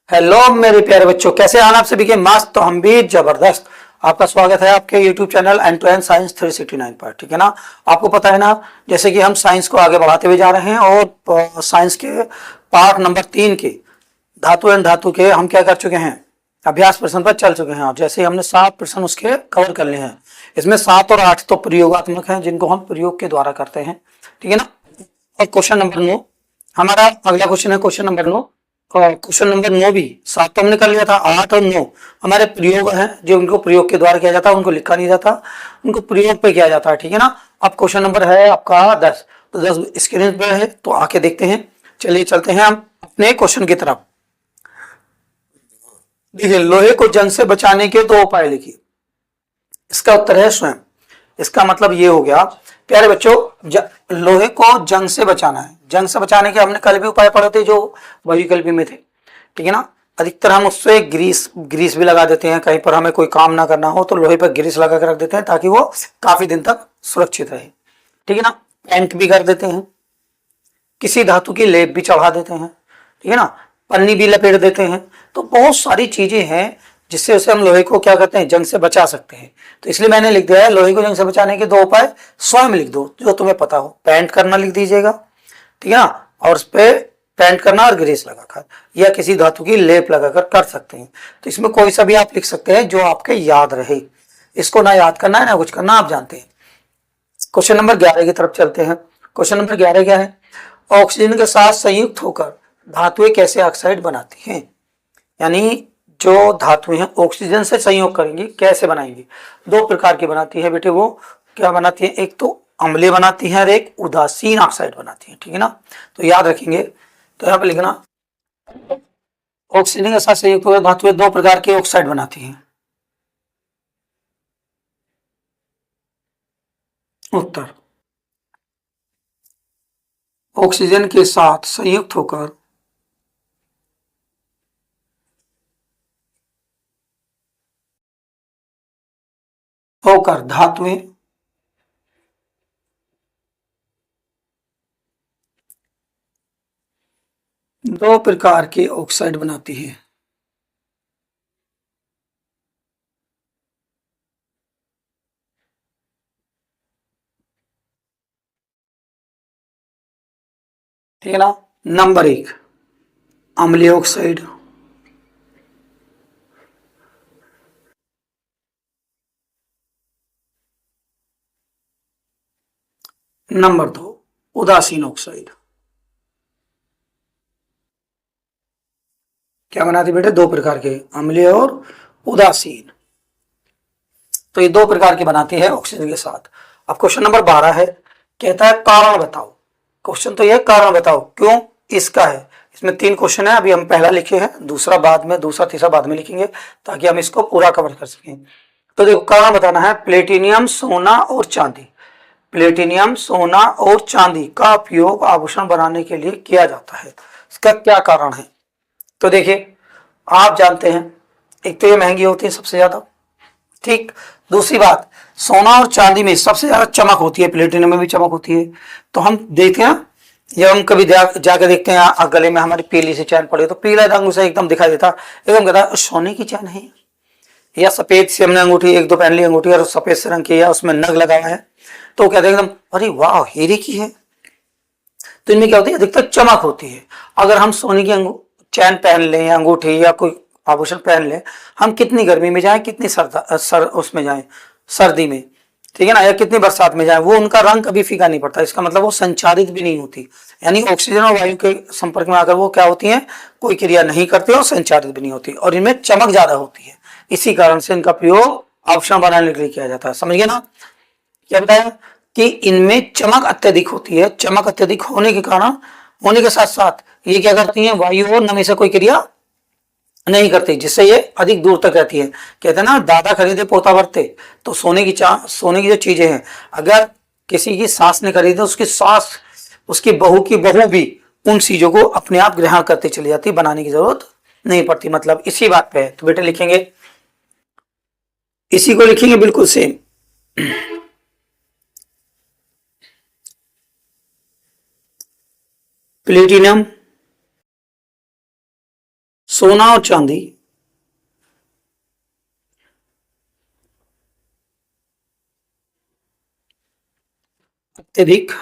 Hello मेरे प्यारे बच्चों, कैसे हैं आप सभी के? मस्त। तो हम भी जबरदस्त। आपका स्वागत है आपके YouTube channel end to end science 369 पर। ठीक है ना। आपको पता है ना, जैसे कि हम साइंस को आगे बढ़ाते हुए जा रहे हैं और साइंस के पार्ट नंबर 3 के धातु एंड धातु के हम क्या कर चुके हैं, अभ्यास प्रश्न पर चल चुके हैं। और जैसे हमने 7 प्रश्न उसके कवर कर लिए हैं। इसमें 7 और 8 तो प्रयोगात्मक हैं, जिनको हम प्रयोग के द्वारा करते हैं। ठीक है ना। और क्वेश्चन नंबर 9 हमारा अगला क्वेश्चन है। क्वेश्चन नंबर 9 भी 7 तो हमने कर लिया था, 8 और 9 हमारे प्रयोग हैं, जो उनको प्रयोग के द्वारा किया जाता है, उनको लिखा नहीं जाता, उनको प्रयोग पे किया जाता है। ठीक है ना। अब क्वेश्चन नंबर है आपका 10। तो 10 स्क्रीन पे है, तो आके देखते हैं। चलिए चलते हैं हम अपने क्वेश्चन की तरफ। देखिए, लोहे को जंग से बचाने के 2 उपाय लिखिए। इसका उत्तर है स्वयं। इसका मतलब ये हो गया प्यारे बच्चों, लोहे को जंग से बचाना है। जंग से बचाने के हमने कल भी उपाय पढ़े थे, जो वायुकल्पी में थे। ठीक है ना। अधिकतर हम उससे ग्रीस ग्रीस भी लगा देते हैं। कहीं पर हमें कोई काम ना करना हो तो लोहे पर ग्रीस लगा कर रख देते हैं, ताकि वो काफी दिन तक सुरक्षित रहे। ठीक है ना। पेंट भी कर देते हैं, किसी धातु की लेप भी चढ़ा देते हैं। ठीक है ना। पन्नी भी लपेट देते हैं। तो बहुत सारी चीजें हैं जिससे उसे हम लोहे को क्या करते हैं, जंग से बचा सकते हैं। तो इसलिए मैंने लिख दिया है, लोहे को जंग से बचाने के 2 उपाय स्वयं लिख दो, जो तुम्हें पता हो। पेंट करना लिख दीजिएगा। ठीक है ना। और उस पर पेंट करना और ग्रीस लगाकर या किसी धातु की लेप लगाकर कर सकते हैं। तो इसमें कोई सा भी आप लिख सकते हैं जो आपके याद रहे। इसको ना याद करना है ना कुछ करना, आप जानते हैं। क्वेश्चन नंबर 11 की तरफ चलते हैं। क्वेश्चन नंबर 11 क्या है? ऑक्सीजन के साथ संयुक्त होकर धातुएं कैसे ऑक्साइड बनाती हैं? यानी जो धातुएं हैं ऑक्सीजन से संयोग करेंगी, कैसे बनाएंगी? 2 प्रकार की बनाती है बेटे। वो क्या बनाती है? एक तो अम्लीय बनाती है और एक उदासीन ऑक्साइड बनाती है। ठीक है ना। तो याद रखेंगे। तो यहाँ पे लिखना, ऑक्सीजन के साथ संयुक्त होकर धातुएं 2 प्रकार की ऑक्साइड बनाती हैं। उत्तर, ऑक्सीजन के साथ संयुक्त होकर धातुएं 2 प्रकार की ऑक्साइड बनाती है। ठीक है ना। नंबर 1 अम्लीय ऑक्साइड, नंबर 2 उदासीन ऑक्साइड। क्या बनाती बेटे? 2 प्रकार के, अम्लीय और उदासीन। तो ये 2 प्रकार की बनाती है ऑक्सीजन के साथ। अब क्वेश्चन नंबर 12 है, कहता है कारण बताओ। क्वेश्चन तो ये कारण बताओ क्यों इसका है। इसमें 3 क्वेश्चन है, अभी हम पहला लिखे हैं, दूसरा बाद में, दूसरा तीसरा बाद में लिखेंगे, ताकि हम इसको पूरा कवर कर सकें। तो देखो, कारण बताना है, प्लेटिनियम, सोना और चांदी। प्लेटिनियम, सोना और चांदी का उपयोग आभूषण बनाने के लिए किया जाता है। इसका क्या कारण है? तो देखिए, आप जानते हैं, एक तो ये महंगी होती है सबसे ज्यादा। ठीक। दूसरी बात, सोना और चांदी में सबसे ज्यादा चमक होती है, प्लेटिनम में भी चमक होती है। तो हम देखते हैं, जब हम कभी जाके देखते हैं गले में हमारी पीली सी चैन पड़ी, तो पीला रंग उसे एकदम दिखाई देता, एकदम कहता है सोने की चैन है। या सफेद सी हमने अंगूठी 1-2 पहन ली अंगूठी और सफेद से रंग की है, उसमें नग लगा है, तो कहते हैं एकदम अरे वाह हीरे की है। तो इनमें क्या होती है? अधिकतर चमक होती है। अगर हम सोने की चैन पहन लें या अंगूठी या कोई आभूषण पहन लें, हम कितनी गर्मी में जाएं, कितनी उसमें जाएं, सर्दी में, ठीक है ना, या कितनी बरसात में जाएं, वो उनका रंग कभी फीका नहीं पड़ता। इसका मतलब वो संचारित भी नहीं होती। यानी ऑक्सीजन और वायु के संपर्क में आकर वो क्या होती है, कोई क्रिया नहीं करती और संचारित भी नहीं होती, और इनमें चमक ज्यादा होती है। इसी कारण से इनका प्रयोग आभूषण बनाने के लिए किया जाता है। समझ गए ना। क्या बताया कि इनमें चमक अत्यधिक होती है। चमक अत्यधिक होने के कारण, होने के साथ साथ ये क्या करती हैं, वायु और नमी से कोई क्रिया नहीं करती, जिससे ये अधिक दूर तक रहती है। कहते हैं ना, दादा खरीदे पोता भरते। तो सोने की जो चीजें हैं, अगर किसी की सास ने खरीदे, उसकी सास, उसकी बहू की बहू भी उन चीजों को अपने आप ग्रहण करती चली जाती, बनाने की जरूरत नहीं पड़ती। मतलब इसी बात पे है। तो बेटे लिखेंगे, इसी को लिखेंगे बिल्कुल सेम। प्लेटिनम, सोना और चांदी अत्यधिक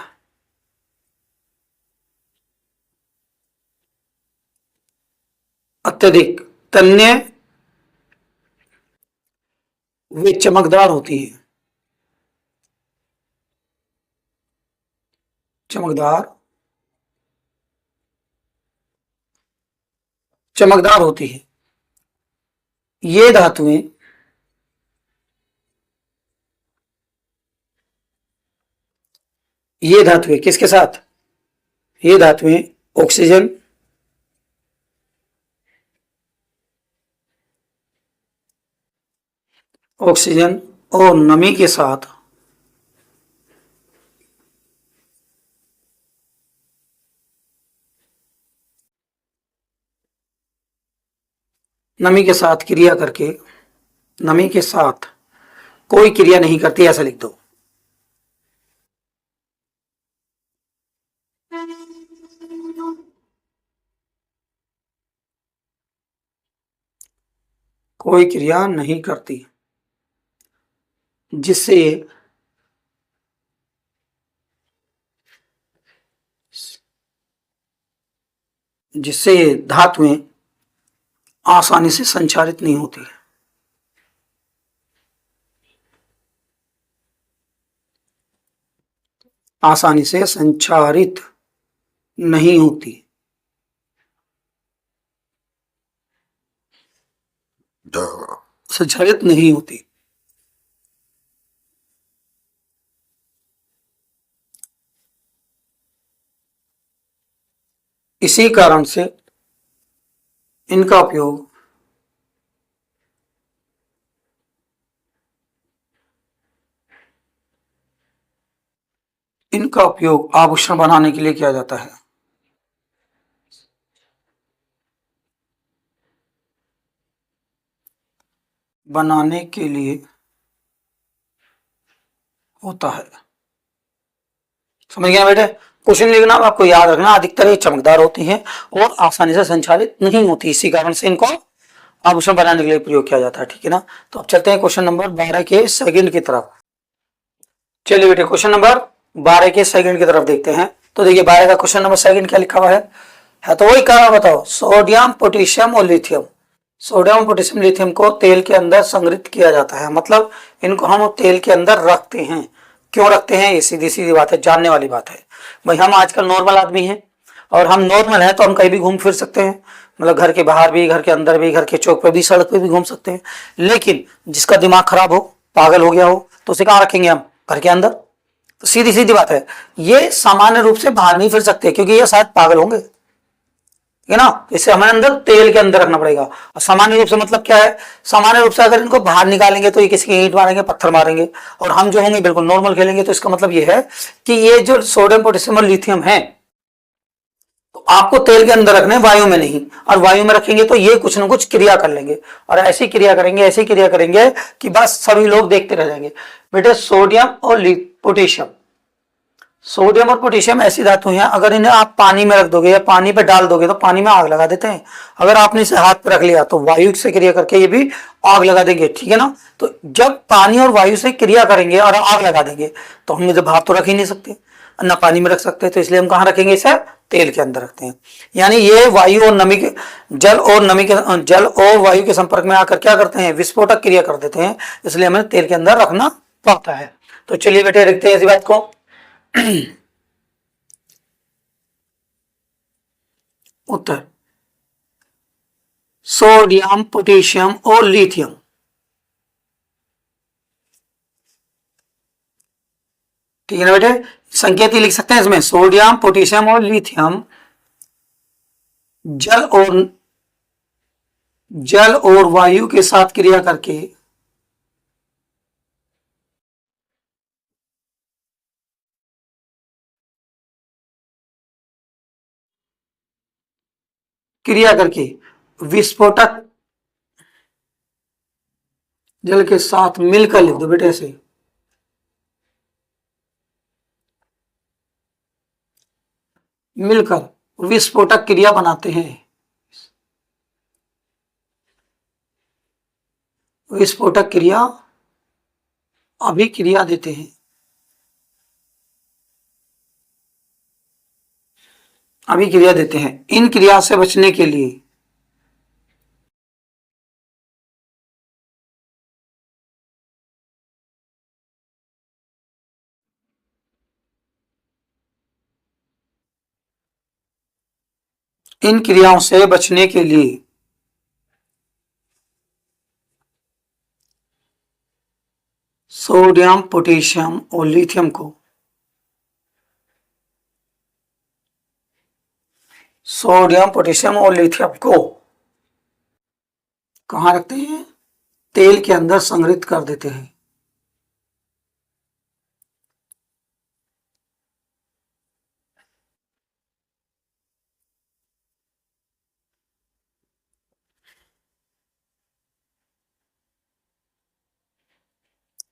अत्यधिक तन्य वे चमकदार होती है। चमकदार चमकदार होती है। ये धातुएं ये धातुएं किसके साथ? ये धातुएं ऑक्सीजन ऑक्सीजन और नमी के साथ नमी के साथ क्रिया करके नमी के साथ कोई क्रिया नहीं करती, ऐसा लिख दो। कोई क्रिया नहीं करती, जिससे जिससे धातुएं आसानी से संचारित नहीं होती। आसानी से संचारित नहीं होती। संचारित नहीं होती। इसी कारण से इनका उपयोग आभूषण बनाने के लिए किया जाता है। बनाने के लिए होता है। समझ गया बेटे? क्वेश्चन लिखना आपको याद रखना, अधिकतर ये चमकदार होती हैं और आसानी से संचालित नहीं होती, इसी कारण से इनको आभूषण बनाने के लिए प्रयोग किया जाता है। ठीक है ना? तो अब चलते हैं क्वेश्चन नंबर 12 के सेकंड की तरफ। चलिए बेटे क्वेश्चन नंबर 12 के सेकंड की तरफ देखते हैं। तो देखिए 12 का क्वेश्चन नंबर सेकंड क्या लिखा हुआ है तो वही कारण बताओ। सोडियम पोटेशियम और लिथियम। सोडियम पोटेशियम लिथियम को तेल के अंदर संग्रहित किया जाता है, मतलब इनको हम तेल के अंदर रखते हैं। क्यों रखते हैं? ये सीधी सीधी बात है, जानने वाली बात है। भाई हम आजकल नॉर्मल आदमी हैं और हम नॉर्मल हैं तो हम कहीं भी घूम फिर सकते हैं, मतलब घर के बाहर भी, घर के अंदर भी, घर के चौक पे भी, सड़क पे भी घूम सकते हैं। लेकिन जिसका दिमाग खराब हो, पागल हो गया हो, तो उसे कहाँ रखेंगे हम? घर के अंदर। तो सीधी सीधी बात है, ये सामान्य रूप से बाहर नहीं फिर सकते क्योंकि ये शायद पागल होंगे, है ना? इसे हमें अंदर तेल के अंदर रखना पड़ेगा। और सामान्य रूप से मतलब क्या है? सामान्य रूप से अगर इनको बाहर निकालेंगे तो ये किसी की ईंट मारेंगे, पत्थर मारेंगे, और हम जो होंगे बिल्कुल नॉर्मल खेलेंगे। तो इसका मतलब ये है कि ये जो सोडियम पोटेशियम और लिथियम है तो आपको तेल के अंदर रखने, वायु में नहीं। और वायु में रखेंगे तो ये कुछ ना कुछ क्रिया कर लेंगे, और ऐसी क्रिया करेंगे कि बस सभी लोग देखते रह जाएंगे। बेटे सोडियम और पोटेशियम, सोडियम और पोटेशियम ऐसी धातु हैं, अगर इन्हें आप पानी में रख दोगे या पानी पे डाल दोगे तो पानी में आग लगा देते हैं। अगर आपने इसे हाथ पे रख लिया तो वायु से क्रिया करके ये भी आग लगा देंगे। ठीक है ना? तो जब पानी और वायु से क्रिया करेंगे और आग लगा देंगे तो हम इसे बाहर तो रख ही नहीं सकते, ना पानी में रख सकते, तो इसलिए हम कहाँ रखेंगे? इसे तेल के अंदर रखते हैं। यानी ये वायु और नमी के जल और वायु के संपर्क में आकर क्या करते हैं? विस्फोटक क्रिया कर देते हैं, इसलिए हमें तेल के अंदर रखना पड़ता है। तो चलिए बेटे रखते हैं इसी बात को। उत्तर सोडियम पोटेशियम और लिथियम। ठीक है ना बेटे? संकेत ही लिख सकते हैं इसमें, सोडियम पोटेशियम और लिथियम जल और वायु के साथ क्रिया करके विस्फोटक जल के साथ मिलकर, लिख दो बेटे ऐसे, मिलकर विस्फोटक क्रिया बनाते हैं। विस्फोटक क्रिया, अभिक्रिया देते हैं। अभिक्रिया देते हैं। इन क्रिया से बचने के लिए इन क्रियाओं से बचने के लिए सोडियम, पोटेशियम और लिथियम को कहाँ रखते हैं? तेल के अंदर संग्रहित कर देते हैं।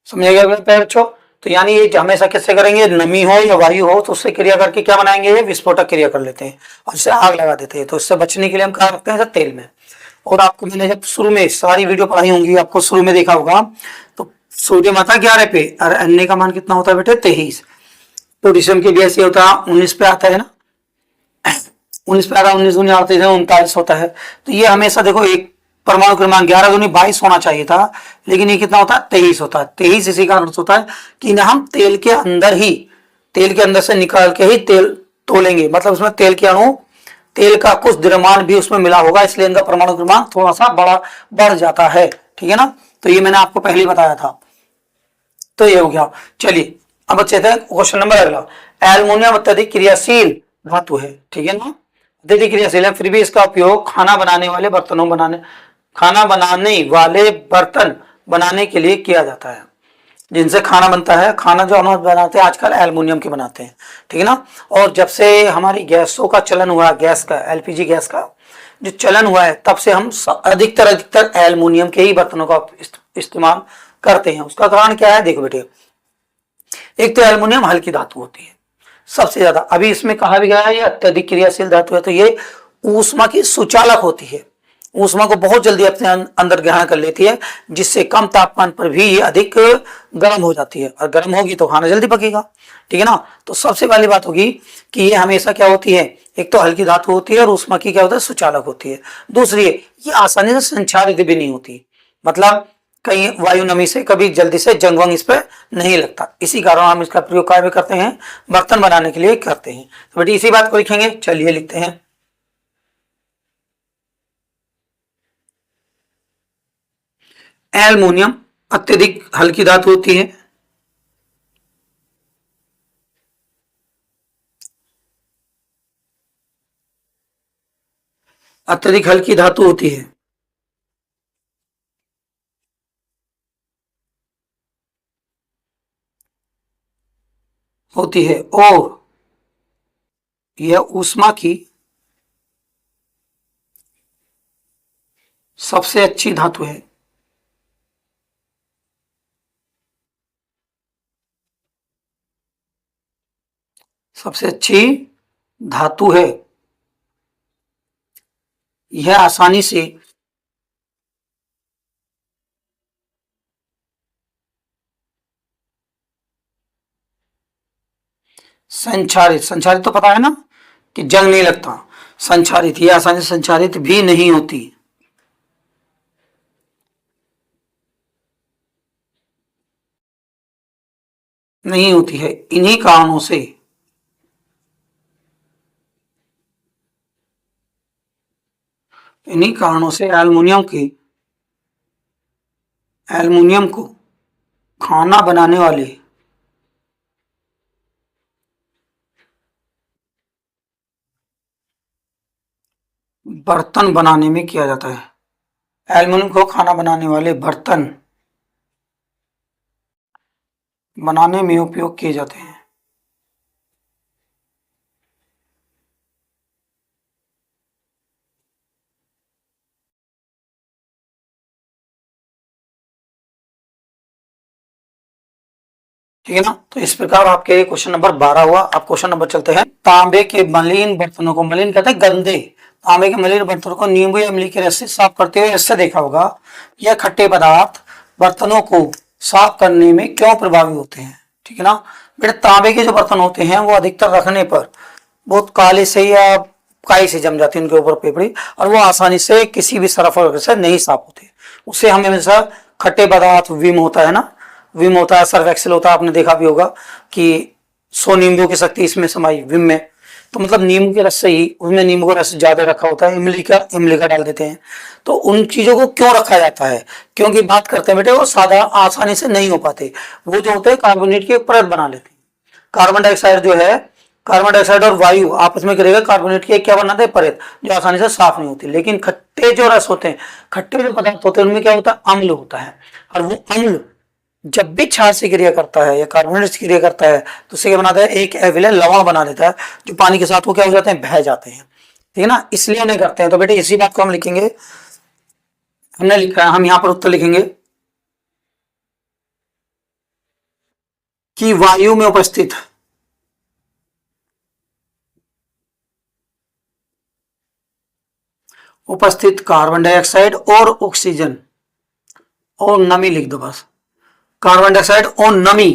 समझिएगा बच्चों? तो यानी ये हमेशा किससे करेंगे? नमी हो या वायु हो तो उससे क्रिया करके क्या बनाएंगे? ये विस्फोटक क्रिया कर लेते हैं और इससे आग लगा देते हैं। तो इससे बचने के लिए हम कहाँ रखते हैं? तेल में। और आपको मैंने जब शुरू में सारी वीडियो पढ़ाई होंगी, आपको शुरू में देखा होगा, तो सोडियम आता है 11 पे और Na का मान कितना होता है बेटे? 23। पोटेशियम के भी ऐसे होता है 19 पे आता है ना, 19 पे आता है, 19 दूनी 38 39 होता है। तो ये हमेशा देखो एक परमाणु क्रमांक 11 दूनी 22 होना चाहिए था, लेकिन ये कितना होता है? 23 होता है। 23 इसी कारण होता है कि ना हम तेल के अंदर से निकाल के ही तेल तोलेंगे, मतलब उसमें तेल के अणु, तेल का कुछ द्रव्यमान भी उसमें मिला होगा, इसलिए इनका परमाणु क्रमांक थोड़ा सा बढ़ जाता है। ठीक है ना? तो ये मैंने आपको पहले बताया था। तो ये हो गया। चलिए अब अच्छे थे क्वेश्चन नंबर अगला। एल्युमिनियम अत्यधिक क्रियाशील धातु है। ठीक है ना? अत्यधिक क्रियाशील है, फिर भी इसका उपयोग खाना बनाने वाले बर्तन बनाने के लिए किया जाता है। जिनसे खाना बनता है, खाना जो हम बनाते हैं आजकल एल्युमिनियम के बनाते हैं। ठीक है ना? और जब से हमारी गैसों का चलन हुआ, गैस का, एलपीजी गैस का जो चलन हुआ है, तब से हम अधिकतर एल्युमिनियम के ही बर्तनों का इस्तेमाल करते हैं। उसका कारण क्या है? देखो बेटे, एक तो एल्युमिनियम हल्की धातु होती है सबसे ज्यादा। अभी इसमें कहा भी गया है ये अत्यधिक क्रियाशील धातु है, तो ये ऊष्मा की सुचालक होती है। ऊष्मा को बहुत जल्दी अपने अंदर ग्रहण कर लेती है, जिससे कम तापमान पर भी ये अधिक गर्म हो जाती है, और गर्म होगी तो खाना जल्दी पकेगा। ठीक है ना? तो सबसे पहली बात होगी कि ये हमेशा क्या होती है? एक तो हल्की धातु होती है और ऊष्मा की क्या होता है? सुचालक होती है। दूसरी, ये आसानी से संचारित भी नहीं होती, मतलब कहीं वायु नमी से कभी जल्दी से जंग वंग इस पर नहीं लगता। इसी कारण हम इसका प्रयोग काय में करते हैं? बर्तन बनाने के लिए करते हैं। तो बेटी इसी बात को लिखेंगे। चलिए लिखते हैं। एल्युमिनियम अत्यधिक हल्की धातु होती है। अत्यधिक हल्की धातु होती है। और यह ऊष्मा की सबसे अच्छी धातु है। सबसे अच्छी धातु है। यह आसानी से संचारित तो पता है ना कि जंग नहीं लगता। संचारित, यह आसानी से संचारित भी नहीं होती। नहीं होती है। इन्हीं कारणों से एल्युमिनियम को खाना बनाने वाले बर्तन बनाने में किया जाता है। एल्युमिनियम को खाना बनाने वाले बर्तन बनाने में उपयोग किए जाते हैं। ठीक है ना? तो इस प्रकार आपके क्वेश्चन नंबर 12 हुआ। अब क्वेश्चन नंबर चलते हैं। तांबे के मलिन बर्तनों को, मलिन कहते हैं गंदे, तांबे के मलिन बर्तनों को नींबू या इमली के रस से साफ करते हुए इससे देखा होगा यह खट्टे पदार्थ बर्तनों को साफ करने में क्यों प्रभावी होते हैं। ठीक है ना बेटा, तांबे के जो बर्तन होते हैं वो अधिकतर रखने पर बहुत काले से या काई से जम जाती है उनके ऊपर पेपड़ी, और वो आसानी से किसी भी सरफ से नहीं साफ होते। उससे हमें हमेशा खट्टे पदार्थ, विम होता है ना, विम होता है, सर्फ एक्सेल होता है, आपने देखा भी होगा कि 100 नींबू की शक्ति इसमें समाई विम में, तो मतलब नींबू के रस से ही, उसमें नींबू का रस ज्यादा रखा होता है, इमली का डाल देते हैं। तो उन चीजों को क्यों रखा जाता है, क्योंकि बात करते हैं बेटे वो सादा आसानी से नहीं हो पाते, वो जो होते हैं कार्बोनेट की एक परत बना लेते हैं। कार्बन डाइऑक्साइड जो है, कार्बन डाइऑक्साइड और वायु आपस में करेगा, कार्बोनेट की एक क्या बनाते हैं, परत, जो आसानी से साफ नहीं होती। लेकिन खट्टे जो रस होते हैं, खट्टे जो पदार्थ होते हैं, उनमें क्या होता है, अम्ल होता है, और वो अम्ल जब भी क्षार से क्रिया करता है या कार्बोनेट से क्रिया करता है तो उससे क्या बनाता है, एक अविलय लवण बना देता है, जो पानी के साथ वो क्या हो जाते हैं, बह जाते हैं। ठीक है ना, इसलिए उन्हें करते हैं। तो बेटे इसी बात को हम लिखेंगे, हमने लिखा है, हम यहां पर उत्तर लिखेंगे कि वायु में उपस्थित कार्बन डाइऑक्साइड और ऑक्सीजन और नमी लिख दो बस, कार्बन डाइऑक्साइड और नमी,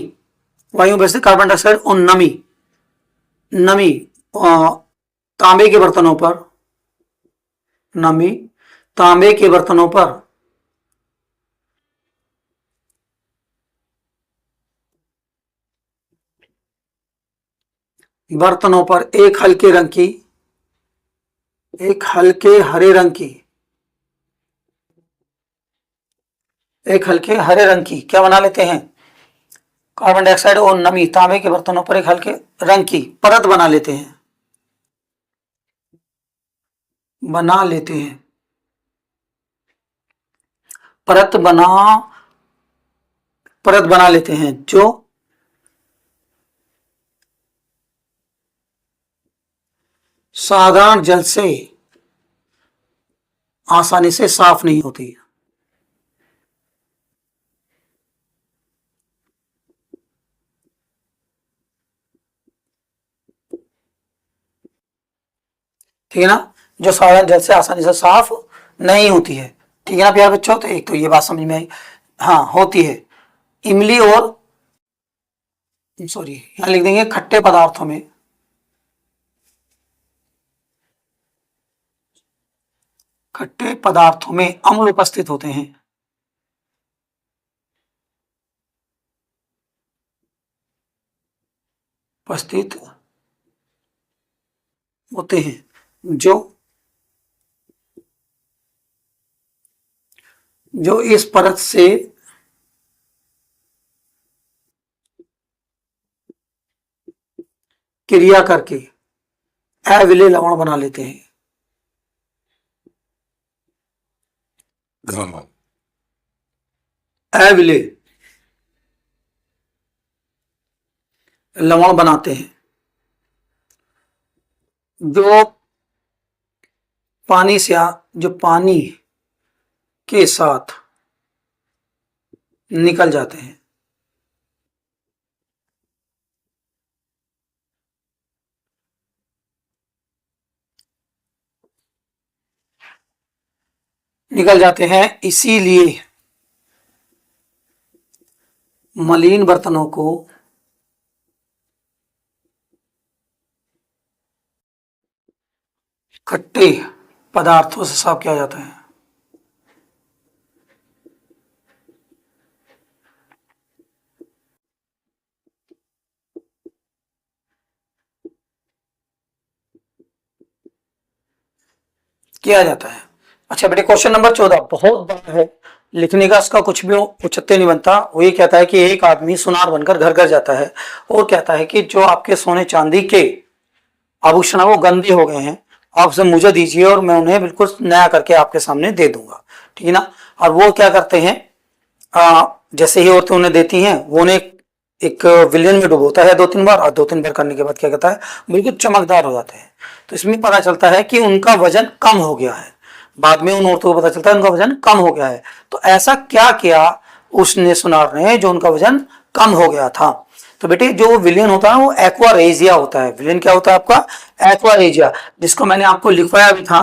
वायु में से कार्बन डाइऑक्साइड और नमी, नमी तांबे के बर्तनों पर, नमी तांबे के बर्तनों पर एक हल्के रंग की, एक हल्के हरे रंग की, एक हल्के हरे रंग की क्या बना लेते हैं, कार्बन डाइऑक्साइड और नमी तांबे के बर्तनों पर एक हल्के रंग की परत बना लेते हैं, बना लेते हैं, परत बना लेते हैं, जो साधारण जल से आसानी से साफ नहीं होती। ठीक है ना, जो साधारण जल से आसानी से साफ नहीं होती है। ठीक है ना प्यारे बच्चों, तो एक तो ये बात समझ में आई, हाँ होती है। इमली और सॉरी यहां लिख देंगे खट्टे पदार्थों में, खट्टे पदार्थों में अम्ल उपस्थित होते हैं, उपस्थित होते हैं, जो इस परत से क्रिया करके अविलेय लवण बना लेते हैं, अविलेय लवण बनाते हैं, जो पानी से, जो पानी के साथ निकल जाते हैं। निकल जाते हैं, इसीलिए मलिन बर्तनों को खट्टे पदार्थों से साफ किया जाता है। किया जाता है। अच्छा बेटे क्वेश्चन नंबर 14 बहुत बड़ा है, लिखने का इसका कुछ भी औचित्य नहीं बनता। वो ये कहता है कि एक आदमी सुनार बनकर घर घर जाता है और कहता है कि जो आपके सोने चांदी के आभूषण वो गंदे हो गए हैं, आप उसे मुझे दीजिए और मैं उन्हें बिल्कुल नया करके आपके सामने दे दूंगा। ठीक है ना, और वो क्या करते हैं, जैसे ही औरतें उन्हें देती हैं, वो उन्हें एक विलियन में डुबोता है 2-3 बार, और 2-3 बार करने के बाद क्या कहता है, बिल्कुल चमकदार हो जाते हैं। तो इसमें पता चलता है कि उनका वजन कम हो गया है। बाद में उन औरतों को पता चलता है उनका वजन कम हो गया है। तो ऐसा क्या किया उसने, सुनार ने, जो उनका वजन कम हो गया था। तो बेटे जो विलियन होता है वो एक्वारेजिया होता है। विलियन क्या होता है आपका, एक्वारेजिया, जिसको मैंने आपको लिखवाया भी था,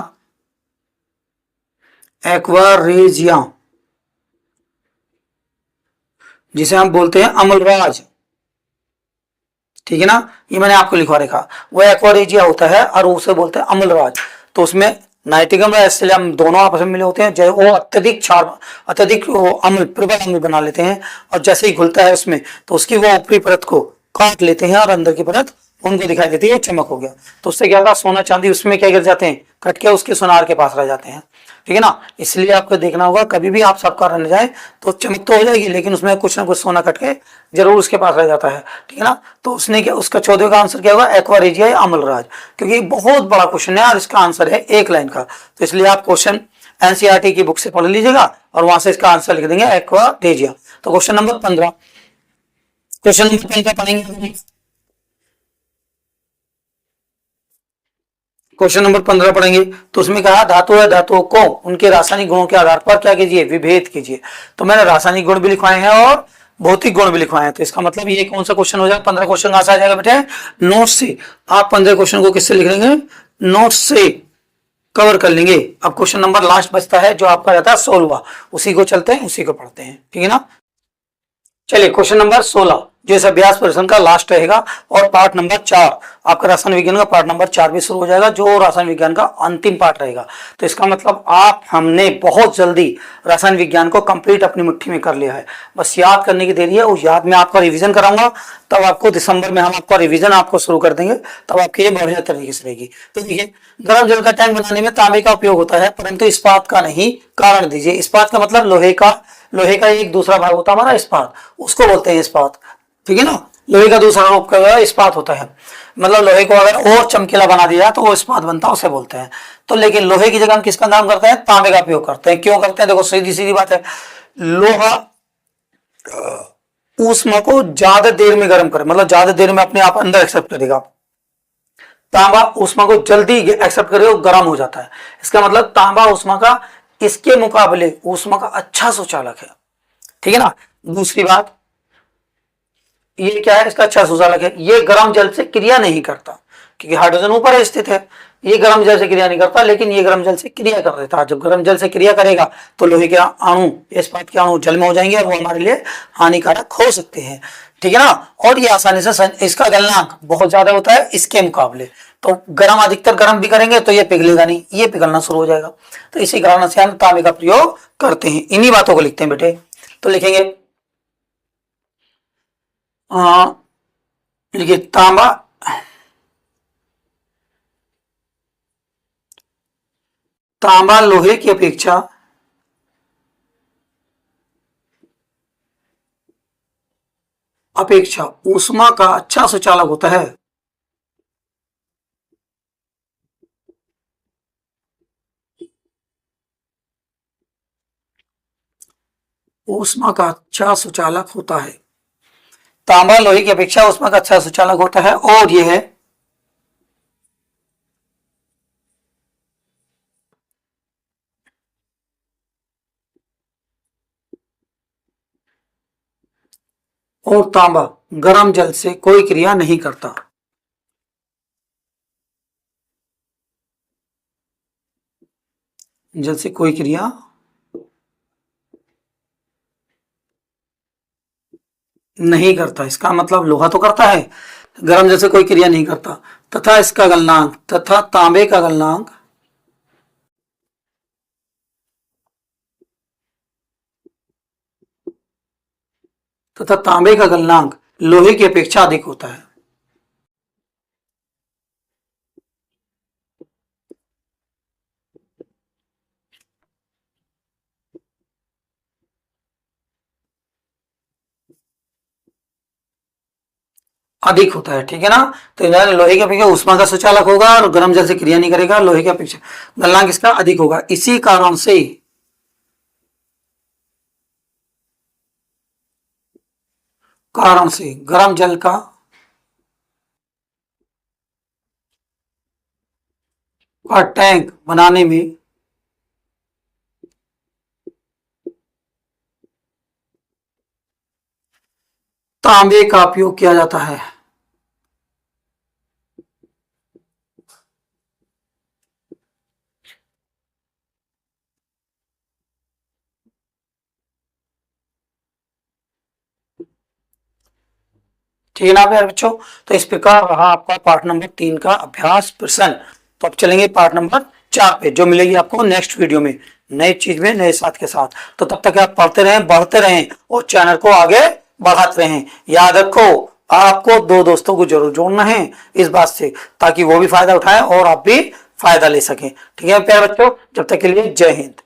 एक्वारेजिया। जिसे हम बोलते हैं अम्लराज, ठीक है ना, ये मैंने आपको लिखवा रखा, वो एक्वारेजिया होता है और उसे बोलते हैं अम्लराज। तो उसमें नाइट्रिकम और एसिलियम दोनों आपस में मिले होते हैं, जो वो अत्यधिक क्षार, अत्यधिक वो अम्ल, प्रबल अम्ल बना लेते हैं, और जैसे ही घुलता है उसमें तो उसकी वो ऊपरी परत को काट लेते हैं और अंदर की परत उनको दिखाई देती है, चमक हो गया। तो उससे क्या होगा, सोना चांदी उसमें क्या गिर जाते हैं, कट के उसके सोनार के पास रह जाते हैं, ठीक है ना। इसलिए आपको देखना होगा कभी भी आप सबका रन जाए तो चमक तो हो जाएगी, लेकिन उसमें कुछ ना कुछ सोना कट के जरूर उसके पास रह जाता है, ठीक है ना। तो उसने क्या, उसका 14वें का आंसर क्या होगा, एक्वारेजिया या अम्लराज, क्योंकि बहुत बड़ा क्वेश्चन है और इसका आंसर है एक लाइन का। तो इसलिए आप क्वेश्चन एनसीईआरटी की बुक से पढ़ लीजिएगा और वहां से इसका आंसर लिख देंगे एक्वारेजिया। तो क्वेश्चन नंबर 15, क्वेश्चन नंबर 15 पढ़ेंगे। क्वेश्चन नंबर 15 पढ़ेंगे, तो उसमें कहा धातु या धातुओं को उनके रासायनिक गुणों के आधार पर क्या कीजिए, विभेद कीजिए। तो मैंने रासायनिक गुण भी लिखवाए हैं और भौतिक गुण भी लिखवाए हैं। तो इसका मतलब ये कौन सा क्वेश्चन हो जाएगा, 15 क्वेश्चन कहां से आ जाएगा बेटे, नोट से। आप 15 क्वेश्चन को किससे लिख लेंगे, नोट से कवर कर लेंगे। अब क्वेश्चन नंबर लास्ट बचता है जो आपका रहता है 16, उसी को चलते हैं, उसी को पढ़ते हैं, ठीक है ना। चलिए क्वेश्चन नंबर 16 जो इस अभ्यास प्रश्न का लास्ट रहेगा, और पार्ट नंबर 4 आपका रासायन विज्ञान का पार्ट नंबर 4 भी शुरू हो जाएगा, जो रासायन विज्ञान का अंतिम पार्ट रहेगा। तो इसका मतलब आप हमने बहुत जल्दी रासायन विज्ञान को कंप्लीट अपनी मुट्ठी में कर लिया है, बस याद करने की देरी है। उस याद में आपका रिवीजन कराऊंगा, तब आपको दिसंबर में हम आपका रिवीजन आपको शुरू कर देंगे, तब आपकी ये बढ़िया तरीके से रहेगी। तो देखिए, गर्म जल का टैंक बनाने में तांबे का उपयोग होता है, परंतु इस्पात का नहीं। कारण दीजिए। इस्पात का मतलब लोहे का, लोहे का एक दूसरा भाग होता है हमारा इस्पात, उसको बोलते हैं इस्पात, ठीक है ना। लोहे का दूसरा रूप का इस्पात होता है, मतलब लोहे को अगर और चमकीला बना दिया तो वो इस्पात बनता है, उसे बोलते हैं। तो लेकिन लोहे की जगह हम किसका नाम करते हैं, तांबे का उपयोग करते हैं। क्यों करते हैं, देखो सीधी सीधी बात है, लोहा ऊष्मा को ज्यादा देर में गर्म करे, मतलब ज्यादा देर में अपने आप अंदर एक्सेप्ट करेगा। तांबा ऊष्मा को जल्दी एक्सेप्ट करे और गर्म हो जाता है। इसका मतलब तांबा ऊष्मा का इसके मुकाबले ऊष्मा का अच्छा सुचालक है, ठीक है ना। दूसरी बात, ये क्या है, इसका अच्छा सुचालक है, ये गर्म जल से क्रिया नहीं करता, क्योंकि हाइड्रोजन ऊपर स्थित है। ये गर्म जल से क्रिया नहीं करता, लेकिन ये गर्म जल से क्रिया कर देता है। जब गर्म जल से क्रिया करेगा तो लोहे के अणु, इस्पात के अणु जल में हो जाएंगे और वो हमारे लिए हानिकारक हो सकते हैं, ठीक है ना। और ये आसानी से इसका गलनांक बहुत ज्यादा होता है इसके मुकाबले। तो गर्म, अधिकतर गर्म भी करेंगे तो ये पिघलेगा नहीं, ये पिघलना शुरू हो जाएगा। तो इसी कारण से हम तांबे का प्रयोग करते हैं। इन्हीं बातों को लिखते हैं बेटे। तो लिखेंगे देखिए, तांबा, तांबा लोहे की अपेक्षा अपेक्षा ऊष्मा का अच्छा सुचालक होता है। ऊष्मा का अच्छा सुचालक होता है, तांबा लोहे की अपेक्षा ऊष्मा का अच्छा सुचालक होता है, और यह है और तांबा गर्म जल से कोई क्रिया नहीं करता। जल से कोई क्रिया नहीं करता, इसका मतलब लोहा तो करता है, गर्म जल से कोई क्रिया नहीं करता। तथा इसका गलनांक, तथा तांबे का गलनांक, तथा तांबे का गलनांक लोहे की अपेक्षा अधिक होता है। अधिक होता है, ठीक है ना। तो लोहे की अपेक्षा ऊष्मा का सुचालक होगा और गर्म जल से क्रिया नहीं करेगा, लोहे की अपेक्षा गलनांक इसका अधिक होगा। इसी कारण से, कारण से गर्म जल का टैंक बनाने में तांबे का उपयोग किया जाता है। ठीक है ना प्यारे बच्चों। तो इस प्रकार रहा आपका पार्ट नंबर 3 का अभ्यास प्रश्न। तो अब चलेंगे पार्ट नंबर 4 पे, जो मिलेगी आपको नेक्स्ट वीडियो में नई चीज में नए साथ के साथ। तो तब तक आप पढ़ते रहें, बढ़ते रहें और चैनल को आगे बढ़ाते रहें। याद रखो आपको 2 दोस्तों को जरूर जोड़ना है इस बात से, ताकि वो भी फायदा उठाएं और आप भी फायदा ले सकें। ठीक है प्यारे बच्चों, जब तक के लिए जय हिंद।